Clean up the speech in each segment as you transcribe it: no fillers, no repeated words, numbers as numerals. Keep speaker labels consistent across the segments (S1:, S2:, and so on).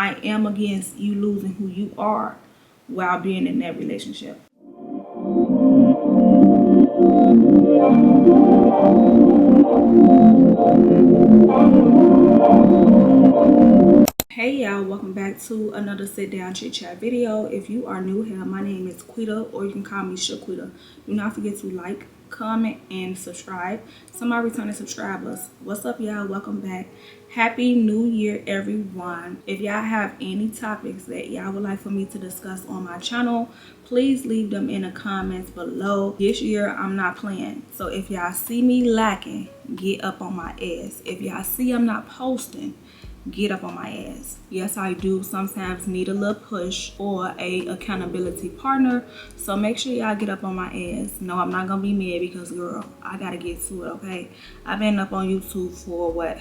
S1: I am against you losing who you are while being in that relationship. Hey y'all, welcome back to another sit down chit chat video. If you are new here, my name is Quita, or you can call me Shaquita. Do not forget to like, comment, and subscribe. To my returning subscribers, what's up y'all? Welcome back. Happy New Year everyone. If y'all have any topics that y'all would like for me to discuss on my channel, please leave them in the comments below. This year I'm not playing, so if y'all see me lacking, get up on my ass. If y'all see I'm not posting, get up on my ass. Yes, I do sometimes need a little push or a accountability partner, so make sure y'all get up on my ass. No, I'm not gonna be mad because girl, I gotta get to it, okay? I've been up on YouTube for what,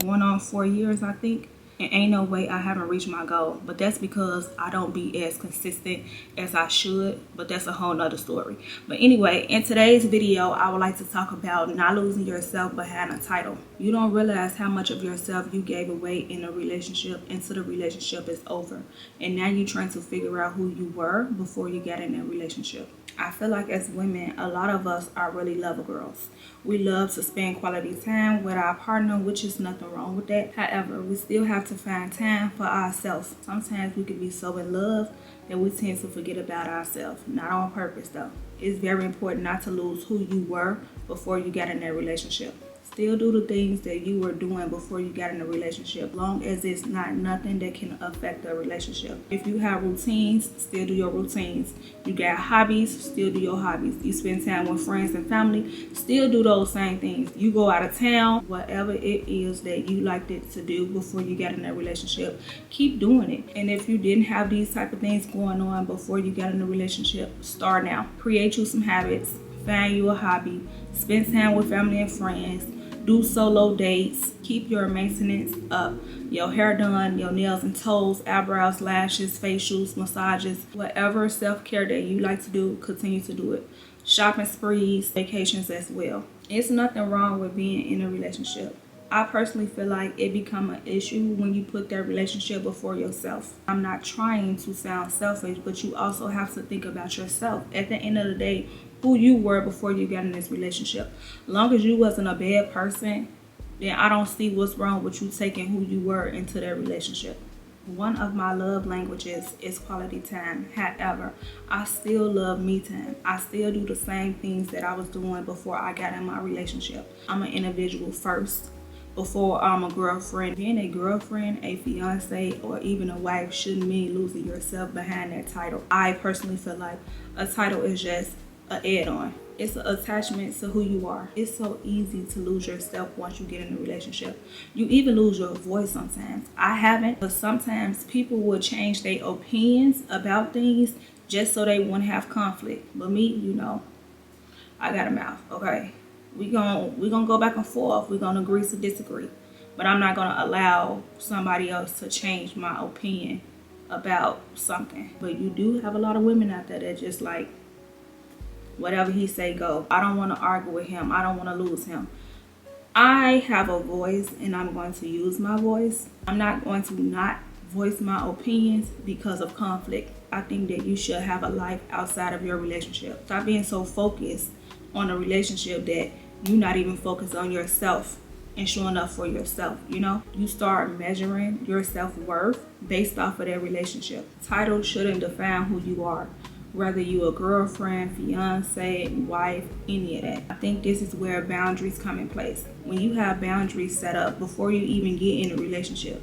S1: going on 4 years, I think, and ain't no way I haven't reached my goal. But that's because I don't be as consistent as I should, but that's a whole nother story. But anyway, in today's video, I would like to talk about not losing yourself behind a title. You don't realize how much of yourself you gave away in a relationship until the relationship is over, and now you're trying to figure out who you were before you got in that relationship. I feel like as women, a lot of us are really lover girls. We love to spend quality time with our partner, which is nothing wrong with that. However, we still have to find time for ourselves. Sometimes we can be so in love that we tend to forget about ourselves. Not on purpose though. It's very important not to lose who you were before you got in that relationship. Still do the things that you were doing before you got in a relationship, long as it's not nothing that can affect the relationship. If you have routines, still do your routines. You got hobbies, still do your hobbies. You spend time with friends and family, still do those same things. You go out of town, whatever it is that you liked it to do before you got in that relationship, keep doing it. And if you didn't have these type of things going on before you got in a relationship, start now. Create you some habits, find you a hobby, spend time with family and friends, do solo dates, keep your maintenance up, your hair done, your nails and toes, eyebrows, lashes, facials, massages, whatever self-care that you like to do, continue to do it. Shopping sprees, vacations as well. It's nothing wrong with being in a relationship. I personally feel like it become an issue when you put that relationship before yourself. I'm not trying to sound selfish, but you also have to think about yourself. At the end of the day, who you were before you got in this relationship. Long as you wasn't a bad person, then I don't see what's wrong with you taking who you were into that relationship. One of my love languages is quality time. However, I still love me time. I still do the same things that I was doing before I got in my relationship. I'm an individual first before I'm a girlfriend. Being a girlfriend, a fiance, or even a wife shouldn't mean losing yourself behind that title. I personally feel like a title is just an add-on. It's an attachment to who you are. It's so easy to lose yourself once you get in a relationship. You even lose your voice sometimes. I haven't, but sometimes people will change their opinions about things just so they won't have conflict. But me, you know, I got a mouth, okay? We gonna go back and forth. We're gonna agree to disagree. But I'm not gonna allow somebody else to change my opinion about something. But you do have a lot of women out there that just like, whatever he say, go. I don't want to argue with him. I don't want to lose him. I have a voice and I'm going to use my voice. I'm not going to not voice my opinions because of conflict. I think that you should have a life outside of your relationship. Stop being so focused on a relationship that you're not even focused on yourself and showing up for yourself. You know, you start measuring your self-worth based off of that relationship. Title shouldn't define who you are, whether you a girlfriend, fiance, wife, any of that. I think this is where boundaries come in place. When you have boundaries set up before you even get in a relationship,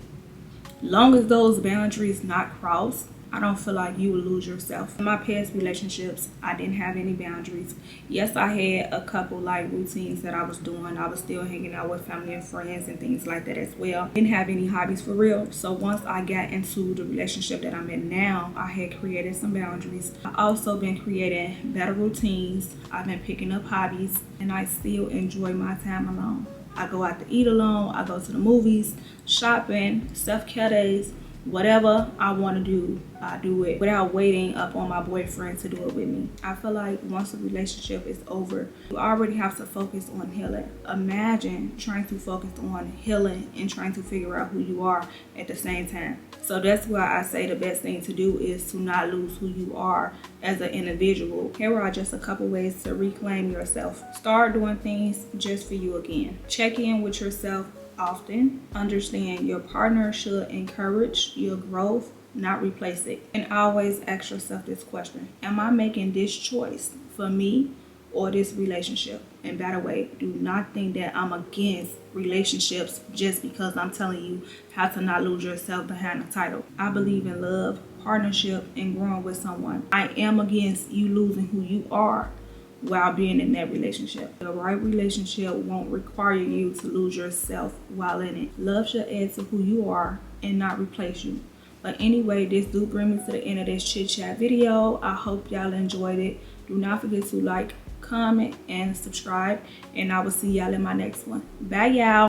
S1: long as those boundaries not crossed, I don't feel like you will lose yourself. In my past relationships, I didn't have any boundaries. Yes, I had a couple like routines that I was doing. I was still hanging out with family and friends and things like that as well. Didn't have any hobbies for real. So once I got into the relationship that I'm in now, I had created some boundaries. I also been creating better routines. I've been picking up hobbies, and I still enjoy my time alone. I go out to eat alone. I go to the movies, shopping, self-care days, whatever I want to do, I do it without waiting up on my boyfriend to do it with me. I feel like once a relationship is over, you already have to focus on healing. Imagine trying to focus on healing and trying to figure out who you are at the same time. So that's why I say the best thing to do is to not lose who you are as an individual. Here are just a couple ways to reclaim yourself. Start doing things just for you again. Check in with yourself often. Understand your partner should encourage your growth, not replace it. And always ask yourself this question: am I making this choice for me or this relationship? And by the way, do not think that I'm against relationships just because I'm telling you how to not lose yourself behind the title. I believe in love, partnership, and growing with someone. I am against you losing who you are while being in that relationship. The right relationship won't require you to lose yourself while in it. Love should add to who you are and not replace you. But anyway, this do bring me to the end of this chit chat video. I hope y'all enjoyed it. Do not forget to like, comment, and subscribe, and I will see y'all in my next one. Bye y'all.